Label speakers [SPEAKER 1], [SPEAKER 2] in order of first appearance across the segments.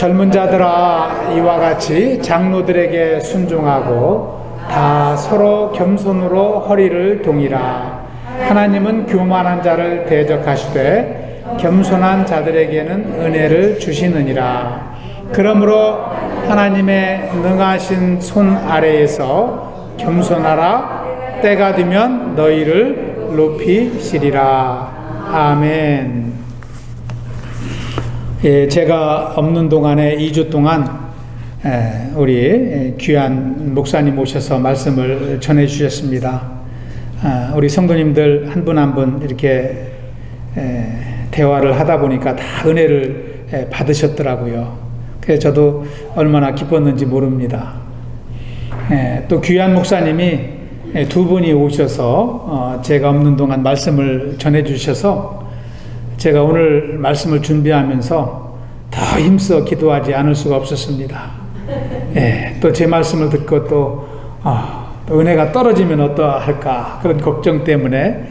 [SPEAKER 1] 젊은 자들아 이와 같이 장로들에게 순종하고 다 서로 겸손으로 허리를 동이라. 하나님은 교만한 자를 대적하시되 겸손한 자들에게는 은혜를 주시느니라. 그러므로 하나님의 능하신 손 아래에서 겸손하라. 때가 되면 너희를 높이시리라. 아멘. 예, 제가 없는 동안에 2주 동안 우리 귀한 목사님 오셔서 말씀을 전해 주셨습니다. 우리 성도님들 한 분 한 분 이렇게 대화를 하다 보니까 다 은혜를 받으셨더라고요. 그래서 저도 얼마나 기뻤는지 모릅니다. 또 귀한 목사님이 두 분이 오셔서 제가 없는 동안 말씀을 전해 주셔서 제가 오늘 말씀을 준비하면서 더 힘써 기도하지 않을 수가 없었습니다. 또 제 말씀을 듣고 또 은혜가 떨어지면 어떠할까 그런 걱정 때문에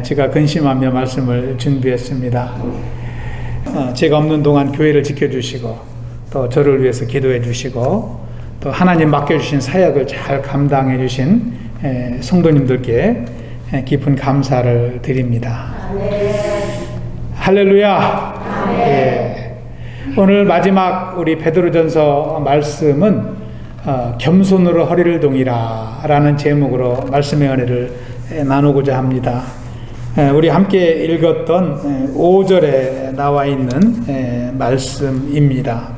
[SPEAKER 1] 제가 근심하며 말씀을 준비했습니다. 제가 없는 동안 교회를 지켜주시고 또 저를 위해서 기도해 주시고 또 하나님 맡겨주신 사역을 잘 감당해 주신 성도님들께 깊은 감사를 드립니다. 할렐루야. 예. 오늘 마지막 우리 베드로전서 말씀은 겸손으로 허리를 동이라 라는 제목으로 말씀의 은혜를 나누고자 합니다. 우리 함께 읽었던 5절에 나와 있는 말씀입니다.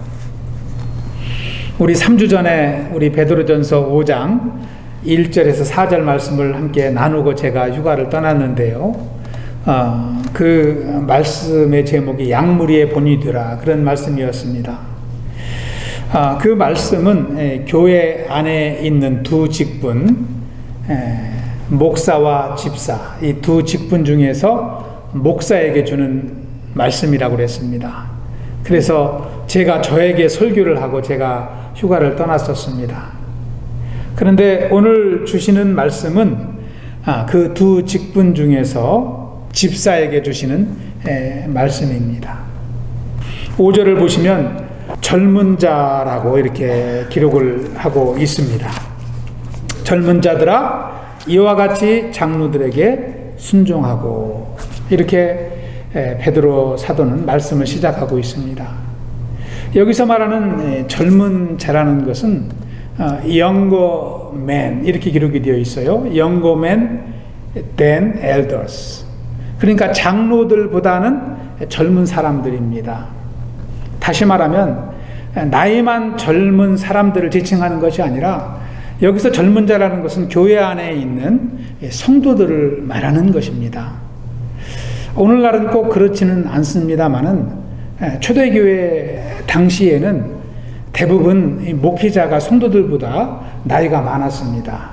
[SPEAKER 1] 우리 3주 전에 우리 베드로전서 5장 1절에서 4절 말씀을 함께 나누고 제가 휴가를 떠났는데요. 그 말씀의 제목이 양무리의 본이 되라 그런 말씀이었습니다. 그 말씀은 교회 안에 있는 두 직분, 목사와 집사, 이 두 직분 중에서 목사에게 주는 말씀이라고 그랬습니다. 그래서 제가 저에게 설교를 하고 제가 휴가를 떠났었습니다. 그런데 오늘 주시는 말씀은 그 두 직분 중에서 집사에게 주시는 말씀입니다. 5절을 보시면 젊은 자라고 이렇게 기록을 하고 있습니다. 젊은 자들아 이와 같이 장로들에게 순종하고 이렇게 베드로 사도는 말씀을 시작하고 있습니다. 여기서 말하는 젊은 자라는 것은 younger men 이렇게 기록이 되어 있어요. younger men than elders. 그러니까 장로들보다는 젊은 사람들입니다. 다시 말하면 나이만 젊은 사람들을 지칭하는 것이 아니라 여기서 젊은 자라는 것은 교회 안에 있는 성도들을 말하는 것입니다. 오늘날은 꼭 그렇지는 않습니다만은 초대교회 당시에는 대부분 목회자가 성도들보다 나이가 많았습니다.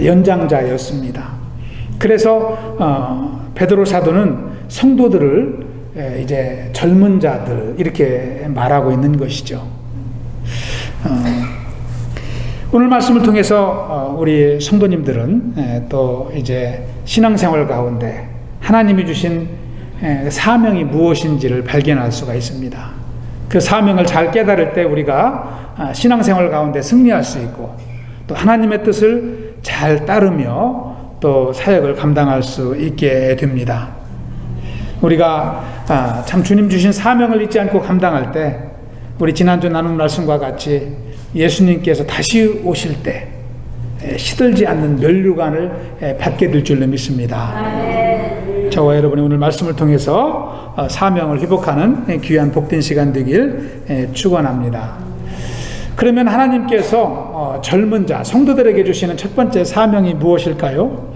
[SPEAKER 1] 연장자였습니다. 그래서 베드로 사도는 성도들을 이제 젊은 자들 이렇게 말하고 있는 것이죠. 오늘 말씀을 통해서 우리 성도님들은 또 이제 신앙생활 가운데 하나님이 주신 사명이 무엇인지를 발견할 수가 있습니다. 그 사명을 잘 깨달을 때 우리가 신앙생활 가운데 승리할 수 있고 또 하나님의 뜻을 잘 따르며 또 사역을 감당할 수 있게 됩니다. 우리가 참 주님 주신 사명을 잊지 않고 감당할 때 우리 지난주 나눈 말씀과 같이 예수님께서 다시 오실 때 시들지 않는 면류관을 받게 될 줄로 믿습니다. 저와 여러분이 오늘 말씀을 통해서 사명을 회복하는 귀한 복된 시간 되길 축원합니다. 그러면 하나님께서 젊은 자, 성도들에게 주시는 첫 번째 사명이 무엇일까요?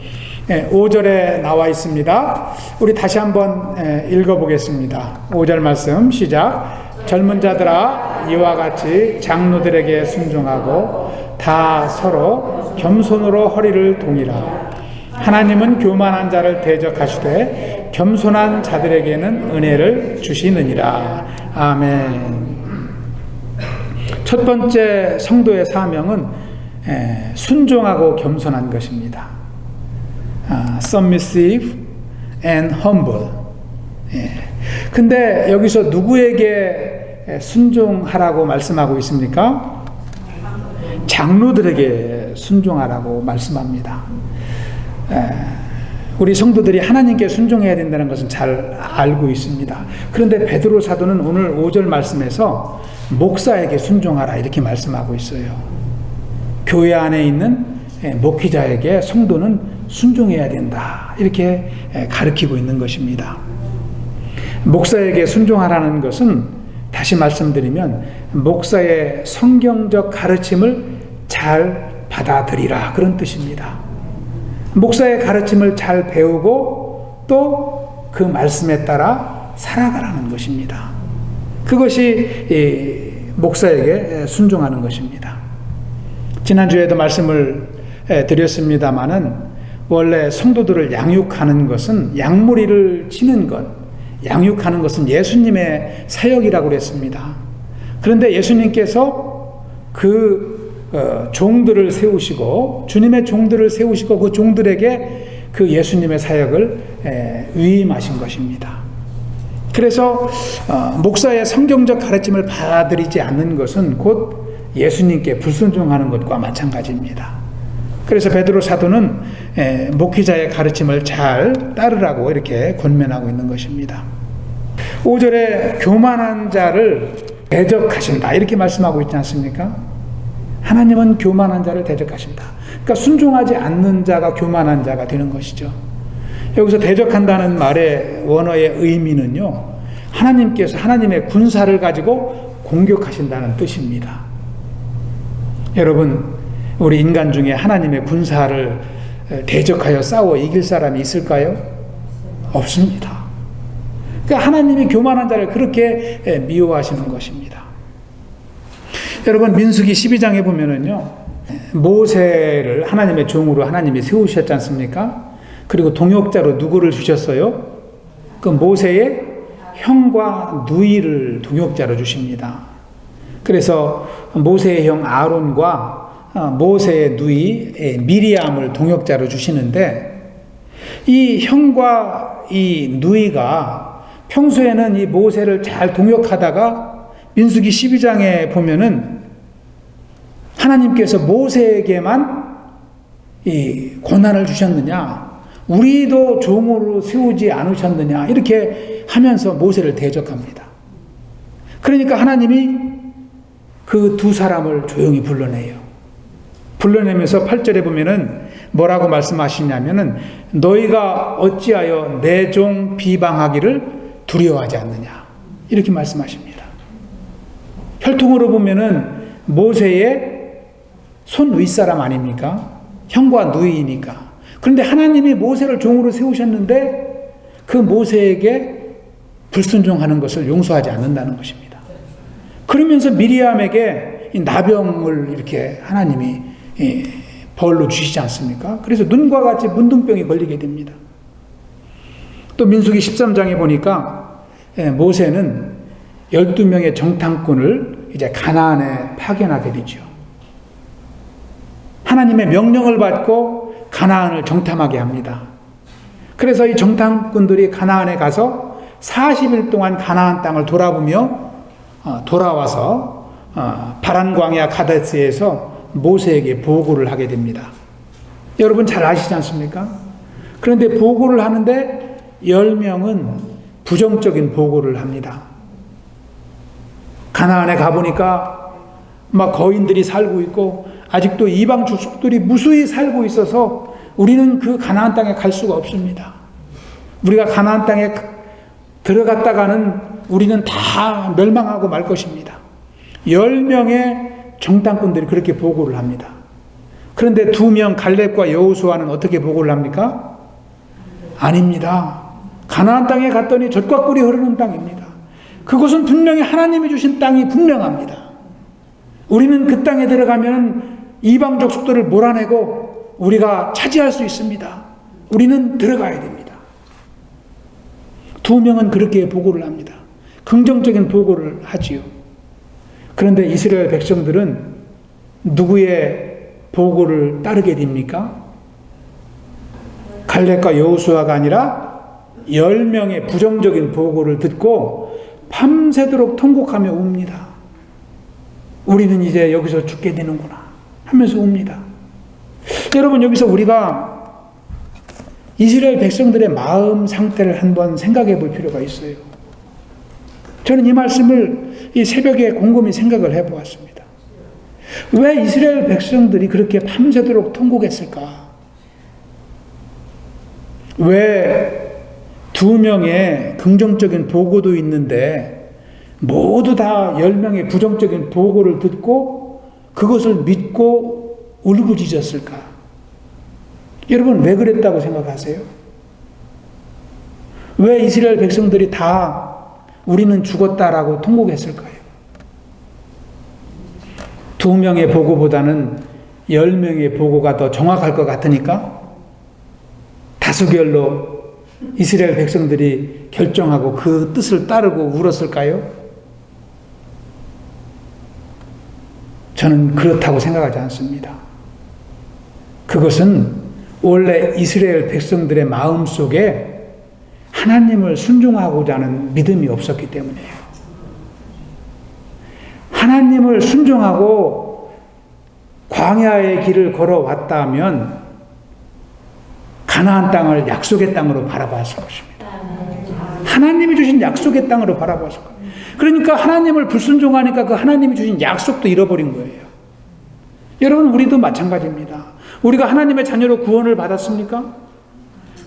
[SPEAKER 1] 5절에 나와 있습니다. 우리 다시 한번 읽어보겠습니다. 5절 말씀 시작. 젊은 자들아 이와 같이 장로들에게 순종하고 다 서로 겸손으로 허리를 동이라. 하나님은 교만한 자를 대적하시되 겸손한 자들에게는 은혜를 주시느니라. 아멘. 첫 번째 성도의 사명은 순종하고 겸손한 것입니다. Submissive and humble. 근데 여기서 누구에게 순종하라고 말씀하고 있습니까? 장로들에게 순종하라고 말씀합니다. 우리 성도들이 하나님께 순종해야 된다는 것은 잘 알고 있습니다. 그런데 베드로 사도는 오늘 5절 말씀에서 목사에게 순종하라 이렇게 말씀하고 있어요. 교회 안에 있는 목회자에게 성도는 순종해야 된다 이렇게 가르치고 있는 것입니다. 목사에게 순종하라는 것은 다시 말씀드리면 목사의 성경적 가르침을 잘 받아들이라 그런 뜻입니다. 목사의 가르침을 잘 배우고 또 그 말씀에 따라 살아가라는 것입니다. 그것이 목사에게 순종하는 것입니다. 지난주에도 말씀을 드렸습니다마는 원래 성도들을 양육하는 것은 양무리를 치는 것, 양육하는 것은 예수님의 사역이라고 그랬습니다. 그런데 예수님께서 종들을 세우시고 주님의 종들을 세우시고 그 종들에게 그 예수님의 사역을 위임하신 것입니다. 그래서 목사의 성경적 가르침을 받아들이지 않는 것은 곧 예수님께 불순종하는 것과 마찬가지입니다. 그래서 베드로 사도는 목회자의 가르침을 잘 따르라고 이렇게 권면하고 있는 것입니다. 5절에 교만한 자를 대적하신다 이렇게 말씀하고 있지 않습니까? 하나님은 교만한 자를 대적하신다. 그러니까 순종하지 않는 자가 교만한 자가 되는 것이죠. 여기서 대적한다는 말의 원어의 의미는요, 하나님께서 하나님의 군사를 가지고 공격하신다는 뜻입니다. 여러분, 우리 인간 중에 하나님의 군사를 대적하여 싸워 이길 사람이 있을까요? 없습니다. 그러니까 하나님이 교만한 자를 그렇게 미워하시는 것입니다. 여러분, 민수기 12장에 보면은요, 모세를 하나님의 종으로 하나님이 세우셨지 않습니까? 그리고 동역자로 누구를 주셨어요? 그 모세의 형과 누이를 동역자로 주십니다. 그래서 모세의 형 아론과 모세의 누이 미리암을 동역자로 주시는데, 이 형과 이 누이가 평소에는 이 모세를 잘 동역하다가 민수기 12장에 보면은 하나님께서 모세에게만 이 고난을 주셨느냐, 우리도 종으로 세우지 않으셨느냐 이렇게 하면서 모세를 대적합니다. 그러니까 하나님이 그 두 사람을 조용히 불러내요. 불러내면서 8절에 보면은 뭐라고 말씀하시냐면은 너희가 어찌하여 내 종 비방하기를 두려워하지 않느냐 이렇게 말씀하십니다. 혈통으로 보면은 모세의 손 윗사람 아닙니까? 형과 누이니까. 그런데 하나님이 모세를 종으로 세우셨는데 그 모세에게 불순종하는 것을 용서하지 않는다는 것입니다. 그러면서 미리암에게 이 나병을 이렇게 하나님이 벌로 주시지 않습니까? 그래서 눈과 같이 문둥병이 걸리게 됩니다. 또 민수기 13장에 보니까 모세는 12명의 정탐꾼을 이제 가나안에 파견하게 되죠. 하나님의 명령을 받고 가나안을 정탐하게 합니다. 그래서 이 정탐꾼들이 가나안에 가서 40일 동안 가나안 땅을 돌아보며 돌아와서 바란 광야 가데스에서 모세에게 보고를 하게 됩니다. 여러분 잘 아시지 않습니까? 그런데 보고를 하는데 10명은 부정적인 보고를 합니다. 가나안에 가보니까 막 거인들이 살고 있고 아직도 이방 족속들이 무수히 살고 있어서 우리는 그 가나안 땅에 갈 수가 없습니다. 우리가 가나안 땅에 들어갔다가는 우리는 다 멸망하고 말 것입니다. 10명의 정탐꾼들이 그렇게 보고를 합니다. 그런데 2명 갈렙과 여호수아는 어떻게 보고를 합니까? 아닙니다. 가나안 땅에 갔더니 젖과 꿀이 흐르는 땅입니다. 그곳은 분명히 하나님이 주신 땅이 분명합니다. 우리는 그 땅에 들어가면 이방 족속들을 몰아내고 우리가 차지할 수 있습니다. 우리는 들어가야 됩니다. 2명은 그렇게 보고를 합니다. 긍정적인 보고를 하지요. 그런데 이스라엘 백성들은 누구의 보고를 따르게 됩니까? 갈렙과 여호수아가 아니라 10명의 부정적인 보고를 듣고 밤새도록 통곡하며 웁니다. 우리는 이제 여기서 죽게 되는구나 하면서 웁니다. 여러분, 여기서 우리가 이스라엘 백성들의 마음 상태를 한번 생각해 볼 필요가 있어요. 저는 이 말씀을 이 새벽에 곰곰이 생각을 해 보았습니다. 왜 이스라엘 백성들이 그렇게 밤새도록 통곡했을까? 왜 두 명의 긍정적인 보고도 있는데 모두 다 10명의 부정적인 보고를 듣고 그것을 믿고 울부짖었을까? 여러분, 왜 그랬다고 생각하세요? 왜 이스라엘 백성들이 다 우리는 죽었다라고 통곡했을까요? 2명의 보고보다는 10명의 보고가 더 정확할 것 같으니까 다수결로 이스라엘 백성들이 결정하고 그 뜻을 따르고 울었을까요? 저는 그렇다고 생각하지 않습니다. 그것은 원래 이스라엘 백성들의 마음 속에 하나님을 순종하고자 하는 믿음이 없었기 때문이에요. 하나님을 순종하고 광야의 길을 걸어왔다면 가나안 땅을 약속의 땅으로 바라봤을 것입니다. 하나님이 주신 약속의 땅으로 바라봤을 거예요. 그러니까 하나님을 불순종하니까 그 하나님이 주신 약속도 잃어버린 거예요. 여러분, 우리도 마찬가지입니다. 우리가 하나님의 자녀로 구원을 받았습니까?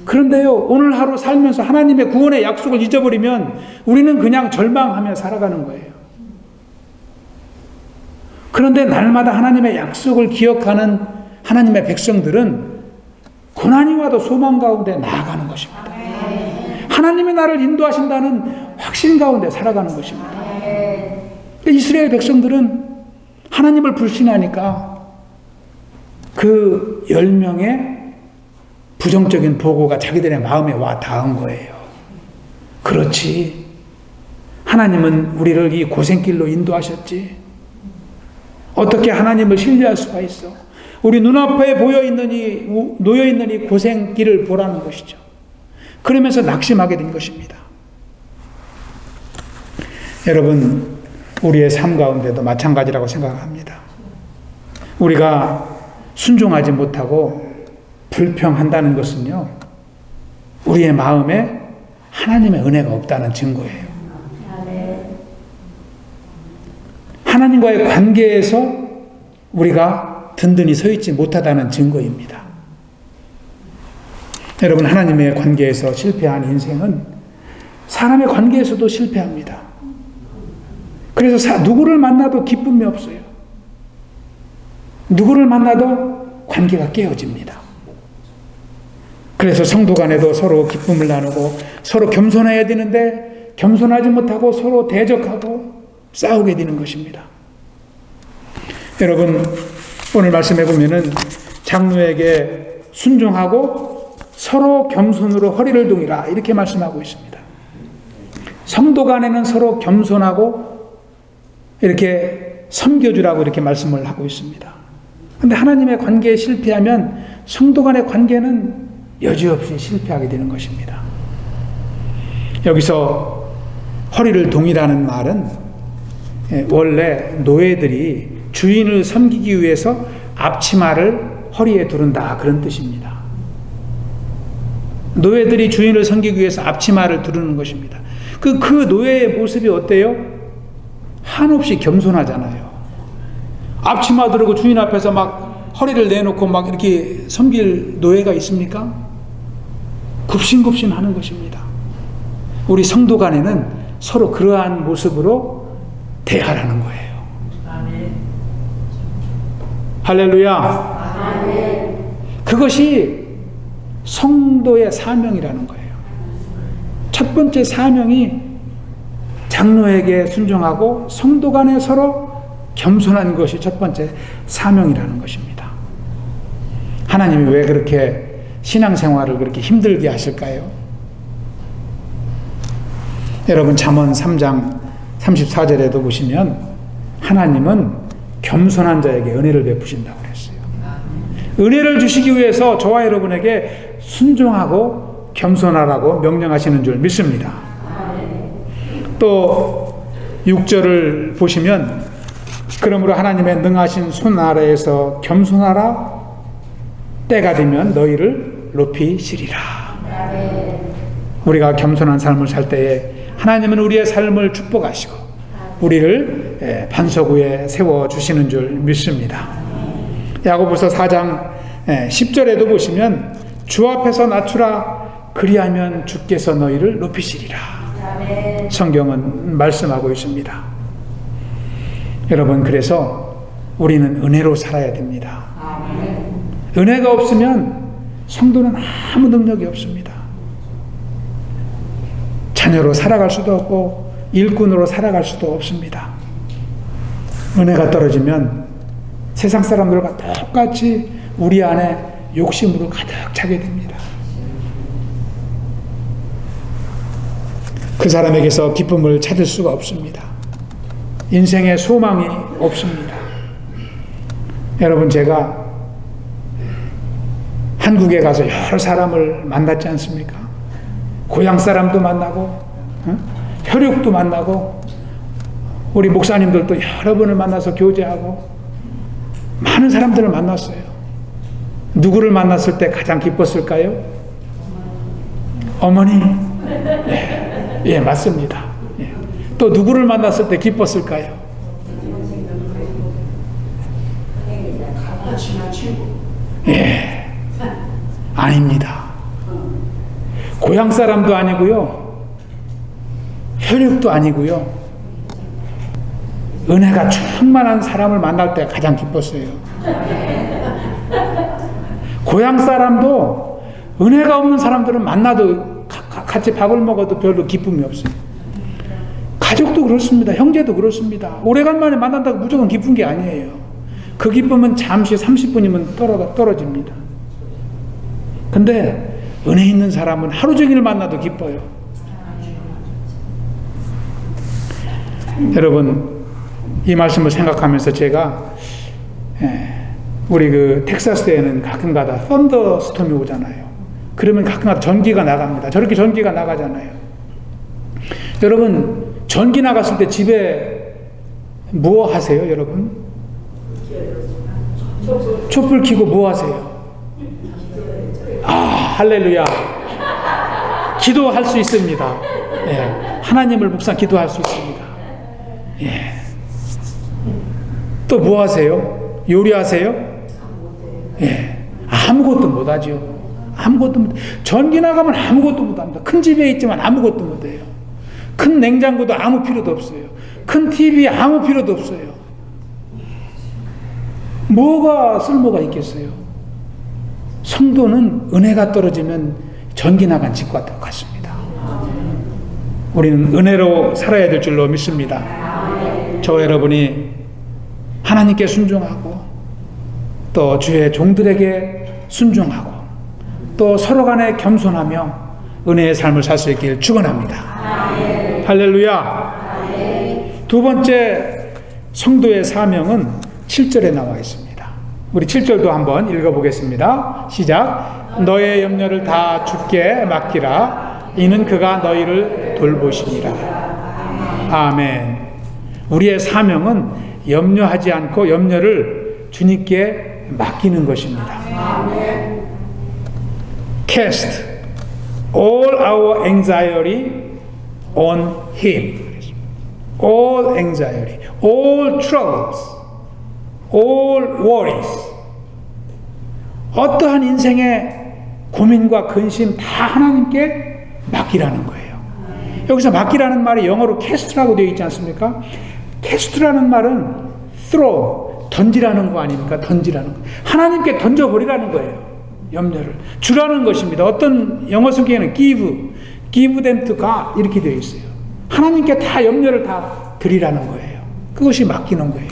[SPEAKER 1] 그런데요, 오늘 하루 살면서 하나님의 구원의 약속을 잊어버리면 우리는 그냥 절망하며 살아가는 거예요. 그런데 날마다 하나님의 약속을 기억하는 하나님의 백성들은 고난이 와도 소망 가운데 나아가는 것입니다. 하나님이 나를 인도하신다는 확신 가운데 살아가는 것입니다. 이스라엘 백성들은 하나님을 불신하니까 그 10명의 부정적인 보고가 자기들의 마음에 와 닿은 거예요. 그렇지. 하나님은 우리를 이 고생길로 인도하셨지. 어떻게 하나님을 신뢰할 수가 있어? 우리 눈앞에 놓여있는 이 고생길을 보라는 것이죠. 그러면서 낙심하게 된 것입니다. 여러분, 우리의 삶 가운데도 마찬가지라고 생각합니다. 우리가 순종하지 못하고 불평한다는 것은요, 우리의 마음에 하나님의 은혜가 없다는 증거예요. 하나님과의 관계에서 우리가 든든히 서 있지 못하다는 증거입니다. 여러분, 하나님의 관계에서 실패한 인생은 사람의 관계에서도 실패합니다. 그래서 누구를 만나도 기쁨이 없어요. 누구를 만나도 관계가 깨어집니다. 그래서 성도 간에도 서로 기쁨을 나누고 서로 겸손해야 되는데 겸손하지 못하고 서로 대적하고 싸우게 되는 것입니다. 여러분, 오늘 말씀해 보면은 장로에게 순종하고 서로 겸손으로 허리를 동이라 이렇게 말씀하고 있습니다. 성도 간에는 서로 겸손하고 이렇게 섬겨주라고 이렇게 말씀을 하고 있습니다. 그런데 하나님의 관계에 실패하면 성도 간의 관계는 여지없이 실패하게 되는 것입니다. 여기서 허리를 동이라는 말은 원래 노예들이 주인을 섬기기 위해서 앞치마를 허리에 두른다, 그런 뜻입니다. 노예들이 주인을 섬기기 위해서 앞치마를 두르는 것입니다. 그 노예의 모습이 어때요? 한없이 겸손하잖아요. 앞치마 두르고 주인 앞에서 막 허리를 내놓고 막 이렇게 섬길 노예가 있습니까? 굽신굽신 하는 것입니다. 우리 성도 간에는 서로 그러한 모습으로 대하라는 거예요. 할렐루야. 그것이 성도의 사명이라는 거예요. 첫 번째 사명이 장로에게 순종하고 성도 간에 서로 겸손한 것이 첫 번째 사명이라는 것입니다. 하나님이 왜 그렇게 신앙생활을 그렇게 힘들게 하실까요? 여러분, 잠언 3장 34절에도 보시면 하나님은 겸손한 자에게 은혜를 베푸신다고 그랬어요. 은혜를 주시기 위해서 저와 여러분에게 순종하고 겸손하라고 명령하시는 줄 믿습니다. 또 6절을 보시면 그러므로 하나님의 능하신 손 아래에서 겸손하라. 때가 되면 너희를 높이시리라. 우리가 겸손한 삶을 살 때에 하나님은 우리의 삶을 축복하시고 우리를 반석 위에 세워주시는 줄 믿습니다. 야고보서 4장 10절에도 보시면 주 앞에서 낮추라. 그리하면 주께서 너희를 높이시리라. 성경은 말씀하고 있습니다. 여러분, 그래서 우리는 은혜로 살아야 됩니다. 은혜가 없으면 성도는 아무 능력이 없습니다. 자녀로 살아갈 수도 없고 일꾼으로 살아갈 수도 없습니다. 은혜가 떨어지면 세상 사람들과 똑같이 우리 안에 욕심으로 가득 차게 됩니다. 그 사람에게서 기쁨을 찾을 수가 없습니다. 인생에 소망이 없습니다. 여러분, 제가 한국에 가서 여러 사람을 만났지 않습니까? 고향 사람도 만나고 혈육도 만나고 우리 목사님들도 여러 분을 만나서 교제하고 많은 사람들을 만났어요. 누구를 만났을 때 가장 기뻤을까요? 어머니? 예, 맞습니다. 예. 또 누구를 만났을 때 기뻤을까요? 예, 아닙니다. 고향 사람도 아니고요, 혈육도 아니고요, 은혜가 충만한 사람을 만날 때 가장 기뻤어요. 고향 사람도 은혜가 없는 사람들은 만나도 같이 밥을 먹어도 별로 기쁨이 없어요. 가족도 그렇습니다. 형제도 그렇습니다. 오래간만에 만난다고 무조건 기쁜 게 아니에요. 그 기쁨은 잠시 30분이면 떨어집니다. 근데 은혜 있는 사람은 하루 종일 만나도 기뻐요. 여러분, 이 말씀을 생각하면서 제가 우리 그 텍사스에는 가끔가다 썬더 스톰이 오잖아요. 그러면 가끔가다 전기가 나갑니다. 저렇게 전기가 나가잖아요. 여러분, 전기 나갔을 때 집에 뭐 하세요, 여러분? 촛불 켜고 뭐 하세요? 아, 할렐루야. 기도할 수 있습니다. 예, 하나님을 묵상 기도할 수 있습니다. 예. 또 뭐 하세요? 요리하세요? 예. 아무것도 못하죠. 아무것도 못. 전기 나가면 아무것도 못합니다. 큰 집에 있지만 아무것도 못해요. 큰 냉장고도 아무 필요도 없어요. 큰 TV 아무 필요도 없어요. 뭐가 쓸모가 있겠어요? 성도는 은혜가 떨어지면 전기 나간 집과 똑같습니다. 우리는 은혜로 살아야 될 줄로 믿습니다. 저 여러분이 하나님께 순종하고 또 주의 종들에게 순종하고 또 서로 간에 겸손하며 은혜의 삶을 살 수 있길 축원합니다. 할렐루야. 두 번째 성도의 사명은 7절에 나와 있습니다. 우리 7절도 한번 읽어보겠습니다. 시작. 너의 염려를 다 주께 맡기라. 이는 그가 너희를 돌보시니라. 아멘. 우리의 사명은 염려하지 않고 염려를 주님께 맡기는 것입니다. Cast all our anxiety on Him. All anxiety, all troubles, all worries. 어떠한 인생의 고민과 근심 다 하나님께 맡기라는 거예요. 여기서 맡기라는 말이 영어로 cast라고 되어 있지 않습니까? cast라는 말은 throw, 던지라는 거 아닙니까? 던지라는 거. 하나님께 던져버리라는 거예요. 염려를. 주라는 것입니다. 어떤 영어 성경에는 give them to God 이렇게 되어 있어요. 하나님께 다 염려를 다 드리라는 거예요. 그것이 맡기는 거예요.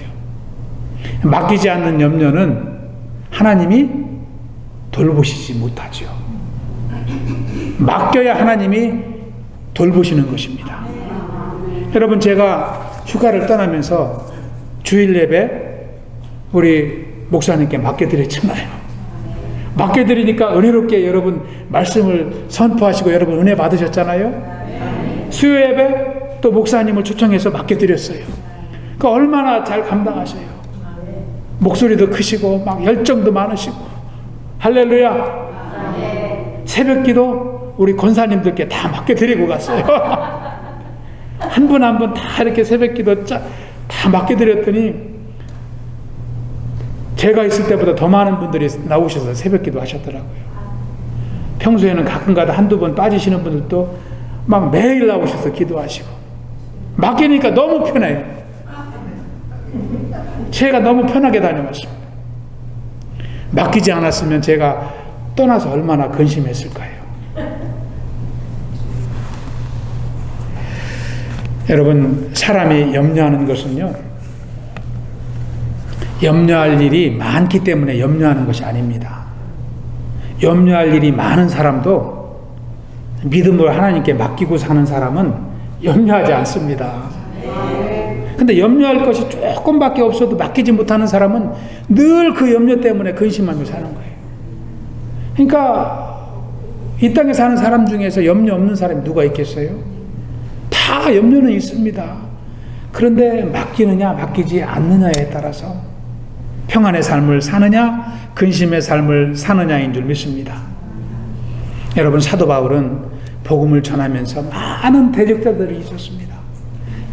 [SPEAKER 1] 맡기지 않는 염려는 하나님이 돌보시지 못하죠. 맡겨야 하나님이 돌보시는 것입니다. 여러분, 제가 휴가를 떠나면서 주일 예배 우리 목사님께 맡겨드렸잖아요. 맡겨드리니까 은혜롭게 여러분 말씀을 선포하시고 여러분 은혜 받으셨잖아요. 수요 예배 또 목사님을 초청해서 맡겨드렸어요. 그러니까 얼마나 잘 감당하셔요. 목소리도 크시고 막 열정도 많으시고. 할렐루야. 새벽기도 우리 권사님들께 다 맡겨드리고 갔어요. 한 분 한 분 다 이렇게 새벽기도 다 맡겨드렸더니 제가 있을 때보다 더 많은 분들이 나오셔서 새벽기도 하셨더라고요. 평소에는 가끔가다 한두 번 빠지시는 분들도 막 매일 나오셔서 기도하시고. 맡기니까 너무 편해요. 제가 너무 편하게 다녀왔습니다. 맡기지 않았으면 제가 떠나서 얼마나 근심했을까요? 여러분, 사람이 염려하는 것은요, 염려할 일이 많기 때문에 염려하는 것이 아닙니다. 염려할 일이 많은 사람도 믿음으로 하나님께 맡기고 사는 사람은 염려하지 않습니다. 근데 염려할 것이 조금밖에 없어도 맡기지 못하는 사람은 늘 그 염려 때문에 근심하며 사는 거예요. 그러니까 이 땅에 사는 사람 중에서 염려 없는 사람이 누가 있겠어요? 다 염려는 있습니다. 그런데 맡기느냐 맡기지 않느냐에 따라서 평안의 삶을 사느냐 근심의 삶을 사느냐인 줄 믿습니다. 여러분, 사도 바울은 복음을 전하면서 많은 대적자들이 있었습니다.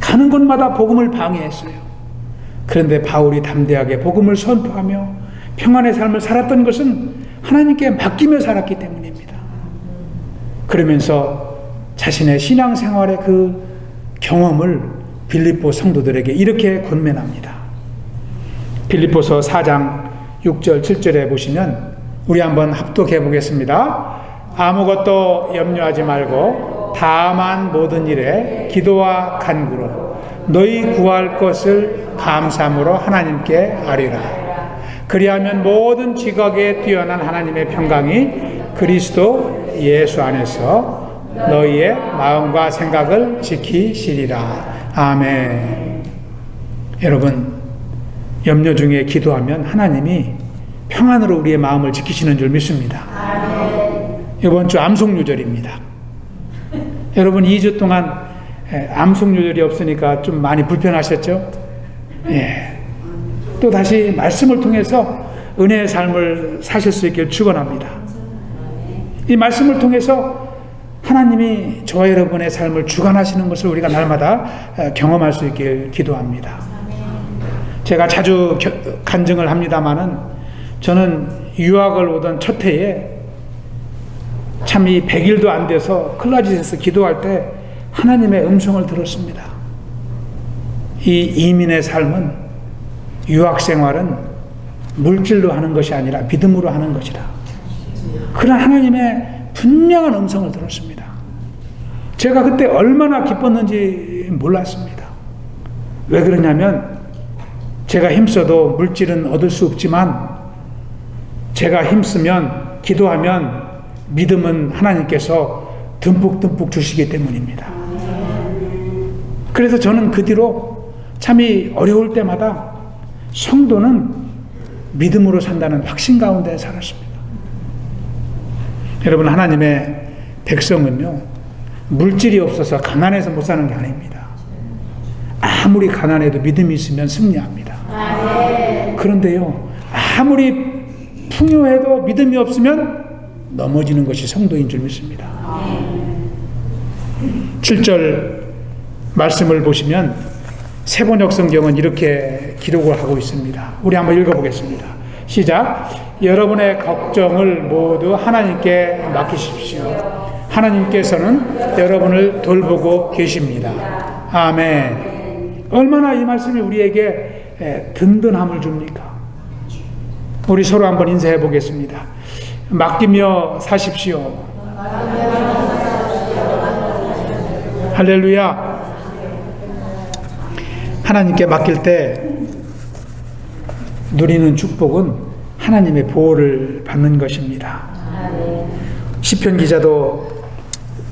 [SPEAKER 1] 가는 곳마다 복음을 방해했어요. 그런데 바울이 담대하게 복음을 선포하며 평안의 삶을 살았던 것은 하나님께 맡기며 살았기 때문입니다. 그러면서 자신의 신앙생활의 그 경험을 빌립보 성도들에게 이렇게 권면합니다. 빌립보서 4장 6절 7절에 보시면 우리 한번 합독해 보겠습니다. 아무것도 염려하지 말고 다만 모든 일에 기도와 간구로 너희 구할 것을 감사함으로 하나님께 아뢰라. 그리하면 모든 지각에 뛰어난 하나님의 평강이 그리스도 예수 안에서 너희의 마음과 생각을 지키시리라. 아멘. 여러분, 염려 중에 기도하면 하나님이 평안으로 우리의 마음을 지키시는 줄 믿습니다. 이번 주 암송유절입니다. 여러분, 2주 동안 암송유절이 없으니까 좀 많이 불편하셨죠? 예. 또 다시 말씀을 통해서 은혜의 삶을 사실 수 있길 축원합니다. 이 말씀을 통해서 하나님이 저와 여러분의 삶을 주관하시는 것을 우리가 날마다 경험할 수 있길 기도합니다. 제가 자주 간증을 합니다마는 저는 유학을 오던 첫 해에 참 이 100일도 안 돼서 클라짓에서 기도할 때 하나님의 음성을 들었습니다. 이 이민의 삶은, 유학 생활은 물질로 하는 것이 아니라 믿음으로 하는 것이다. 그런 하나님의 분명한 음성을 들었습니다. 제가 그때 얼마나 기뻤는지 몰랐습니다. 왜 그러냐면 제가 힘써도 물질은 얻을 수 없지만 제가 힘쓰면, 기도하면 믿음은 하나님께서 듬뿍듬뿍 주시기 때문입니다. 그래서 저는 그 뒤로 참이 어려울 때마다 성도는 믿음으로 산다는 확신 가운데 살았습니다. 여러분, 하나님의 백성은요, 물질이 없어서 가난해서 못 사는 게 아닙니다. 아무리 가난해도 믿음이 있으면 승리합니다. 그런데요, 아무리 풍요해도 믿음이 없으면 넘어지는 것이 성도인 줄 믿습니다. 7절 말씀을 보시면 세번역 성경은 이렇게 기록을 하고 있습니다. 우리 한번 읽어보겠습니다. 시작. 여러분의 걱정을 모두 하나님께 맡기십시오. 하나님께서는 여러분을 돌보고 계십니다. 아멘. 얼마나 이 말씀이 우리에게 든든함을 줍니까? 우리 서로 한번 인사해 보겠습니다. 맡기며 사십시오. 할렐루야. 하나님께 맡길 때 누리는 축복은 하나님의 보호를 받는 것입니다. 시편 기자도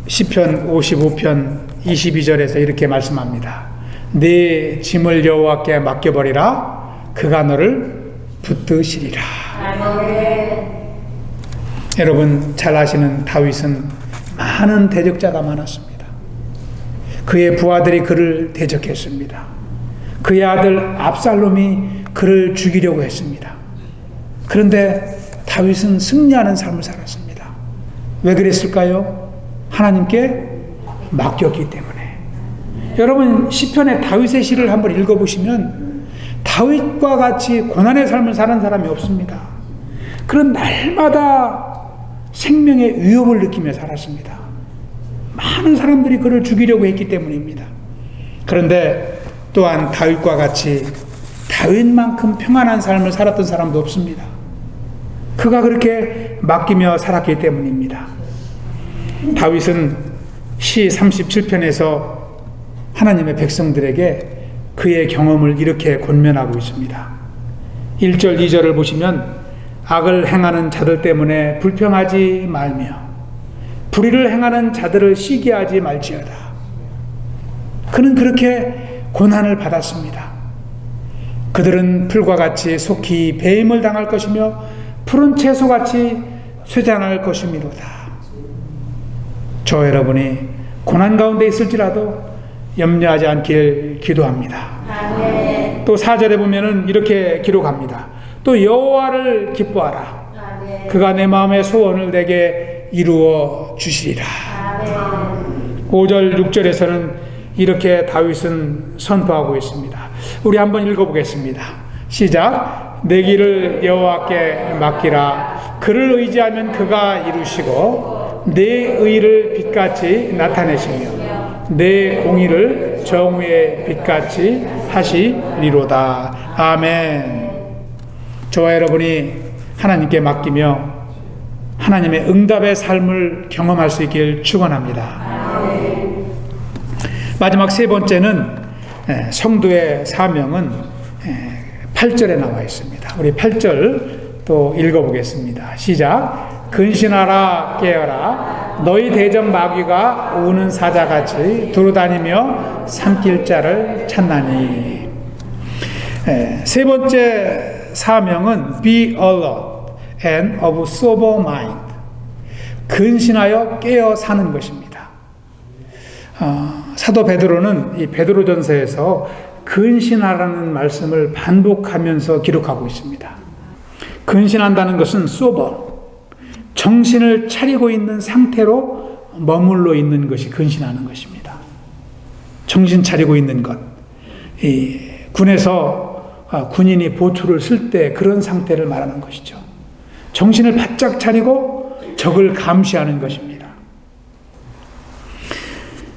[SPEAKER 1] 시편 55편 22절에서 이렇게 말씀합니다. 네 짐을 여호와께 맡겨버리라. 그가 너를 붙드시리라. 여러분, 잘 아시는 다윗은 많은 대적자가 많았습니다. 그의 부하들이 그를 대적했습니다. 그의 아들 압살롬이 그를 죽이려고 했습니다. 그런데 다윗은 승리하는 삶을 살았습니다. 왜 그랬을까요? 하나님께 맡겼기 때문에. 여러분 시편의 다윗의 시를 한번 읽어보시면 다윗과 같이 고난의 삶을 사는 사람이 없습니다. 그런 날마다 생명의 위협을 느끼며 살았습니다. 많은 사람들이 그를 죽이려고 했기 때문입니다. 그런데 또한 다윗과 같이 다윗만큼 평안한 삶을 살았던 사람도 없습니다. 그가 그렇게 맡기며 살았기 때문입니다. 다윗은 시 37편에서 하나님의 백성들에게 그의 경험을 이렇게 권면하고 있습니다. 1절, 2절을 보시면 악을 행하는 자들 때문에 불평하지 말며 불의를 행하는 자들을 시기하지 말지어다. 그는 그렇게 고난을 받았습니다. 그들은 풀과 같이 속히 배임을 당할 것이며 푸른 채소같이 쇠잔할 것이미로다. 저 여러분이 고난 가운데 있을지라도 염려하지 않길 기도합니다. 아멘. 또 4절에 보면은 이렇게 기록합니다. 또 여호와를 기뻐하라. 아멘. 그가 내 마음의 소원을 내게 이루어 주시리라. 아멘. 5절 6절에서는 이렇게 다윗은 선포하고 있습니다. 우리 한번 읽어보겠습니다. 시작. 내 길을 여호와께 맡기라. 그를 의지하면 그가 이루시고 내 의를 빛같이 나타내시며 내 공의를 정오의 빛같이 하시리로다. 아멘. 저와 여러분이 하나님께 맡기며 하나님의 응답의 삶을 경험할 수 있길 축원합니다. 마지막 세 번째는 성도의 사명은 8절에 나와 있습니다. 우리 8절 또 읽어보겠습니다. 시작. 근신하라 깨어라 너희 대적 마귀가 우는 사자같이 두루다니며 삼킬 자를 찾나니. 세 번째 사명은 Be alert and of sober mind. 근신하여 깨어 사는 것입니다. 사도 베드로는 이 베드로전서에서 근신하라는 말씀을 반복하면서 기록하고 있습니다. 근신한다는 것은 sober, 정신을 차리고 있는 상태로 머물러 있는 것이 근신하는 것입니다. 정신 차리고 있는 것. 이 군에서 군인이 보초를 쓸 때 그런 상태를 말하는 것이죠. 정신을 바짝 차리고 적을 감시하는 것입니다.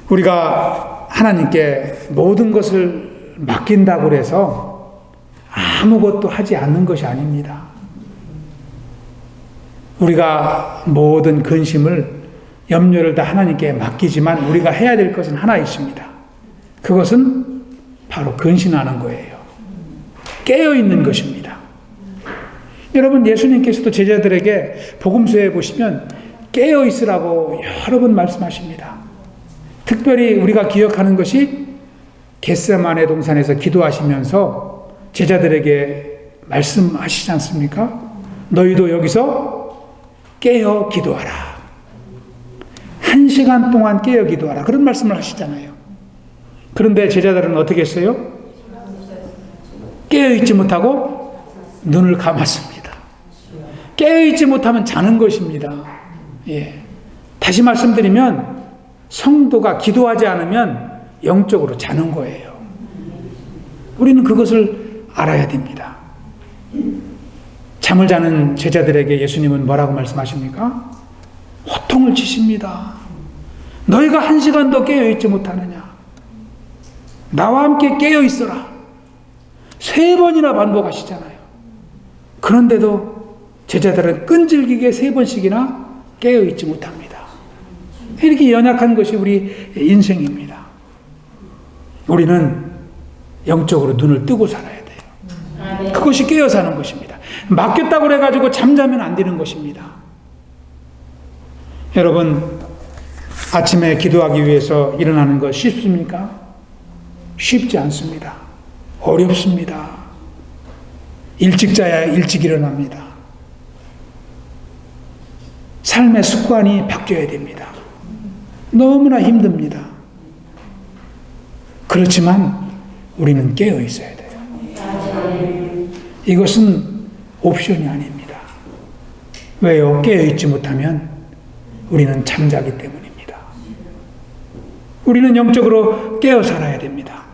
[SPEAKER 1] 우리가 하나님께 모든 것을 맡긴다고 해서 아무것도 하지 않는 것이 아닙니다. 우리가 모든 근심을, 염려를 다 하나님께 맡기지만 우리가 해야 될 것은 하나 있습니다. 그것은 바로 근신하는 거예요. 깨어있는 것입니다. 여러분, 예수님께서도 제자들에게 복음서에 보시면 깨어있으라고 여러 번 말씀하십니다. 특별히 우리가 기억하는 것이 겟세마네 동산에서 기도하시면서 제자들에게 말씀하시지 않습니까? 너희도 여기서 깨어 기도하라. 1시간 동안 깨어 기도하라. 그런 말씀을 하시잖아요. 그런데 제자들은 어떻게 했어요? 깨어있지 못하고 눈을 감았습니다. 깨어있지 못하면 자는 것입니다. 예. 다시 말씀드리면 성도가 기도하지 않으면 영적으로 자는 거예요. 우리는 그것을 알아야 됩니다. 잠을 자는 제자들에게 예수님은 뭐라고 말씀하십니까? 호통을 치십니다. 너희가 1시간도 깨어있지 못하느냐? 나와 함께 깨어있어라. 3번이나 반복하시잖아요. 그런데도 제자들은 끈질기게 3번씩이나 깨어있지 못합니다. 이렇게 연약한 것이 우리 인생입니다. 우리는 영적으로 눈을 뜨고 살아야 돼요. 그것이 깨어 사는 것입니다. 맡겼다고 해가지고 잠자면 안 되는 것입니다. 여러분, 아침에 기도하기 위해서 일어나는 것 쉽습니까? 쉽지 않습니다. 어렵습니다. 일찍 자야 일찍 일어납니다. 삶의 습관이 바뀌어야 됩니다. 너무나 힘듭니다. 그렇지만 우리는 깨어 있어야 돼요. 이것은 옵션이 아닙니다. 왜요? 깨어 있지 못하면 우리는 잠자기 때문입니다. 우리는 영적으로 깨어 살아야 됩니다.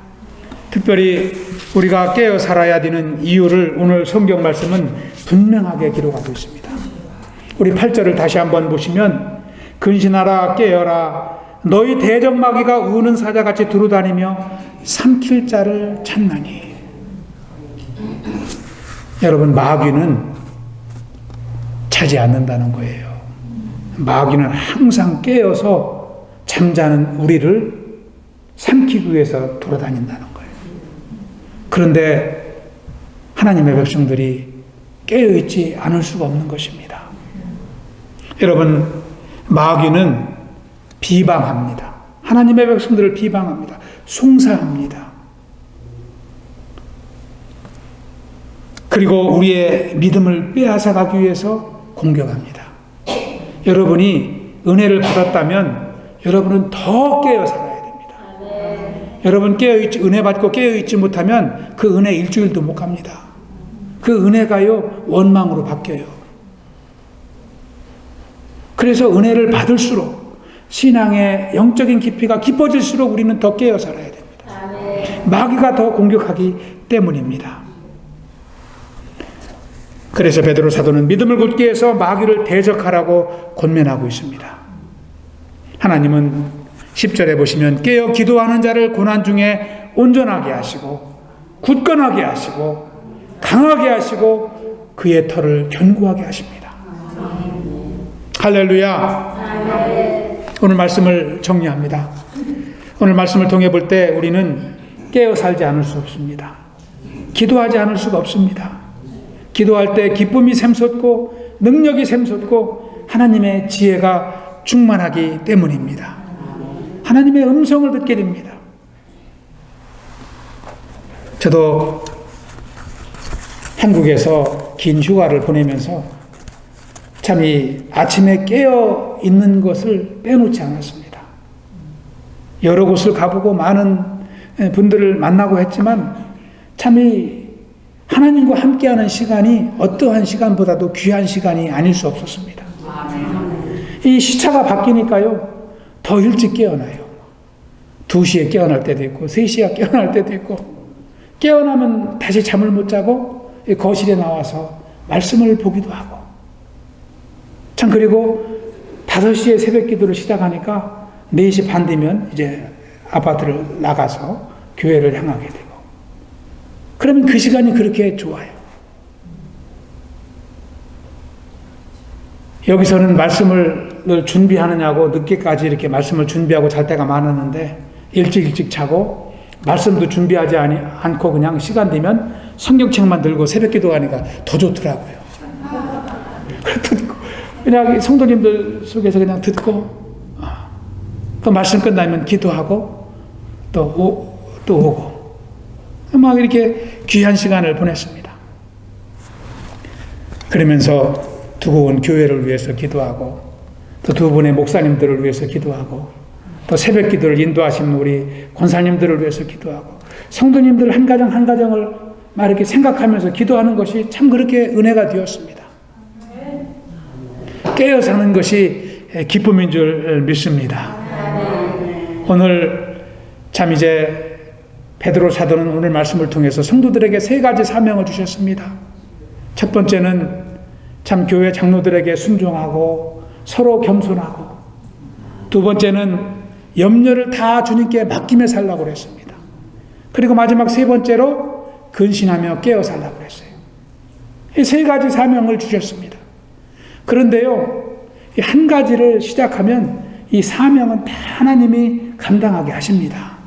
[SPEAKER 1] 특별히 우리가 깨어 살아야 되는 이유를 오늘 성경 말씀은 분명하게 기록하고 있습니다. 우리 8절을 다시 한번 보시면 근신하라 깨어라 너희 대적마귀가 우는 사자같이 두루다니며 삼킬 자를 찾나니. 여러분, 마귀는 자지 않는다는 거예요. 마귀는 항상 깨어서 잠자는 우리를 삼키기 위해서 돌아다닌다는 거예요. 그런데 하나님의 백성들이 깨어있지 않을 수가 없는 것입니다. 여러분, 마귀는 비방합니다. 하나님의 백성들을 비방합니다. 송사합니다. 그리고 우리의 믿음을 빼앗아가기 위해서 공격합니다. 여러분이 은혜를 받았다면 여러분은 더 깨어 살아야 됩니다. 여러분 은혜 받고 깨어있지 못하면 그 은혜 일주일도 못 갑니다. 그 은혜가요 원망으로 바뀌어요. 그래서 은혜를 받을수록 신앙의 영적인 깊이가 깊어질수록 우리는 더 깨어 살아야 됩니다. 마귀가 더 공격하기 때문입니다. 그래서 베드로 사도는 믿음을 굳게 해서 마귀를 대적하라고 권면하고 있습니다. 하나님은 10절에 보시면 깨어 기도하는 자를 고난 중에 온전하게 하시고 굳건하게 하시고 강하게 하시고 그의 털을 견고하게 하십니다. 할렐루야. 오늘 말씀을 정리합니다. 오늘 말씀을 통해 볼 때 우리는 깨어 살지 않을 수 없습니다. 기도하지 않을 수가 없습니다. 기도할 때 기쁨이 샘솟고 능력이 샘솟고 하나님의 지혜가 충만하기 때문입니다. 하나님의 음성을 듣게 됩니다. 저도 한국에서 긴 휴가를 보내면서 참 이 아침에 깨어 있는 것을 빼놓지 않았습니다. 여러 곳을 가보고 많은 분들을 만나고 했지만 참 이 하나님과 함께하는 시간이 어떠한 시간보다도 귀한 시간이 아닐 수 없었습니다. 이 시차가 바뀌니까요 더 일찍 깨어나요. 2시에 깨어날 때도 있고 3시에 깨어날 때도 있고 깨어나면 다시 잠을 못 자고 거실에 나와서 말씀을 보기도 하고 참 그리고 5시에 새벽 기도를 시작하니까 4시 반 되면 이제 아파트를 나가서 교회를 향하게 되고 그러면 그 시간이 그렇게 좋아요. 여기서는 말씀을 준비하느냐고 늦게까지 이렇게 말씀을 준비하고 잘 때가 많았는데 일찍 자고 말씀도 준비하지 않고 그냥 시간 되면 성경책만 들고 새벽 기도하니까 더 좋더라고요. 그냥 성도님들 속에서 그냥 듣고 또 말씀 끝나면 기도하고 또 오고 막 이렇게 귀한 시간을 보냈습니다. 그러면서 두고 온 교회를 위해서 기도하고 또 두 분의 목사님들을 위해서 기도하고 또 새벽 기도를 인도하시는 우리 권사님들을 위해서 기도하고 성도님들 한 가정 한 가정을 막 이렇게 생각하면서 기도하는 것이 참 그렇게 은혜가 되었습니다. 깨어 사는 것이 기쁨인 줄 믿습니다. 오늘 참 이제 베드로 사도는 오늘 말씀을 통해서 성도들에게 3가지 사명을 주셨습니다. 첫 번째는 참 교회 장로들에게 순종하고 서로 겸손하고 두 번째는 염려를 다 주님께 맡기며 살라고 그랬습니다. 그리고 마지막 3번째로 근신하며 깨어 살라고 그랬어요. 이 3가지 사명을 주셨습니다. 그런데요, 이 한 가지를 시작하면 이 사명은 다 하나님이 감당하게 하십니다.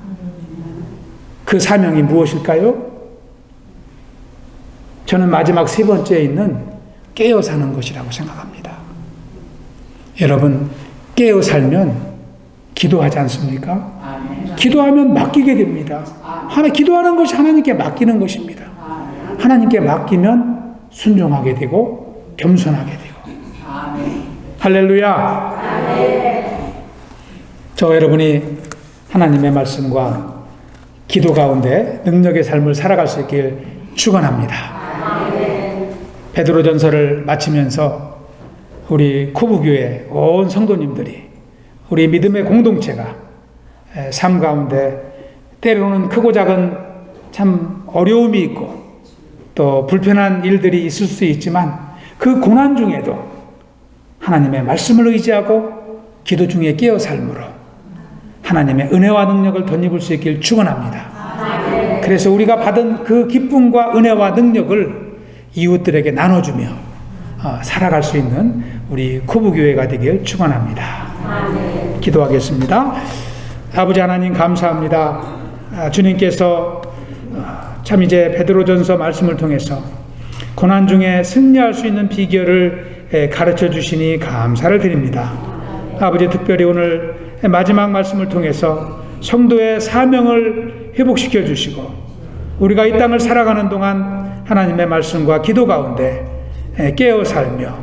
[SPEAKER 1] 그 사명이 무엇일까요? 저는 마지막 3번째에 있는 깨어 사는 것이라고 생각합니다. 여러분, 깨어 살면 기도하지 않습니까? 기도하면 맡기게 됩니다. 기도하는 것이 하나님께 맡기는 것입니다. 하나님께 맡기면 순종하게 되고 겸손하게 되고. 할렐루야. 저 여러분이 하나님의 말씀과 기도 가운데 능력의 삶을 살아갈 수 있길 축원합니다. 베드로전서를 마치면서 우리 코브교회 온 성도님들이 우리 믿음의 공동체가 삶 가운데 때로는 크고 작은 참 어려움이 있고 또 불편한 일들이 있을 수 있지만 그 고난 중에도 하나님의 말씀을 의지하고 기도 중에 깨어 삶으로 하나님의 은혜와 능력을 덧입을 수 있길 축원합니다. 그래서 우리가 받은 그 기쁨과 은혜와 능력을 이웃들에게 나눠주며 살아갈 수 있는 우리 코브교회가 되길 축원합니다. 기도하겠습니다. 아버지 하나님 감사합니다. 주님께서 참 이제 베드로전서 말씀을 통해서 고난 중에 승리할 수 있는 비결을 가르쳐 주시니 감사를 드립니다. 아버지 특별히 오늘 마지막 말씀을 통해서 성도의 사명을 회복시켜 주시고 우리가 이 땅을 살아가는 동안 하나님의 말씀과 기도 가운데 깨어 살며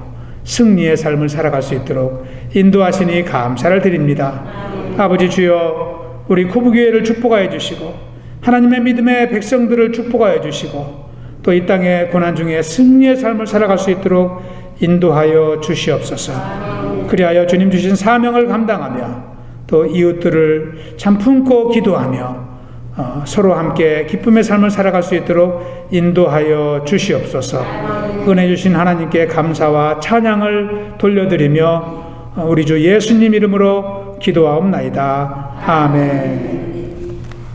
[SPEAKER 1] 승리의 삶을 살아갈 수 있도록 인도하시니 감사를 드립니다. 아버지 주여 우리 코브교회를 축복하여 주시고 하나님의 믿음의 백성들을 축복하여 주시고 또 이 땅의 고난 중에 승리의 삶을 살아갈 수 있도록 인도하여 주시옵소서. 그리하여 주님 주신 사명을 감당하며 또 이웃들을 참 품고 기도하며 서로 함께 기쁨의 삶을 살아갈 수 있도록 인도하여 주시옵소서. 은혜 주신 하나님께 감사와 찬양을 돌려드리며 우리 주 예수님 이름으로 기도하옵나이다. 아멘.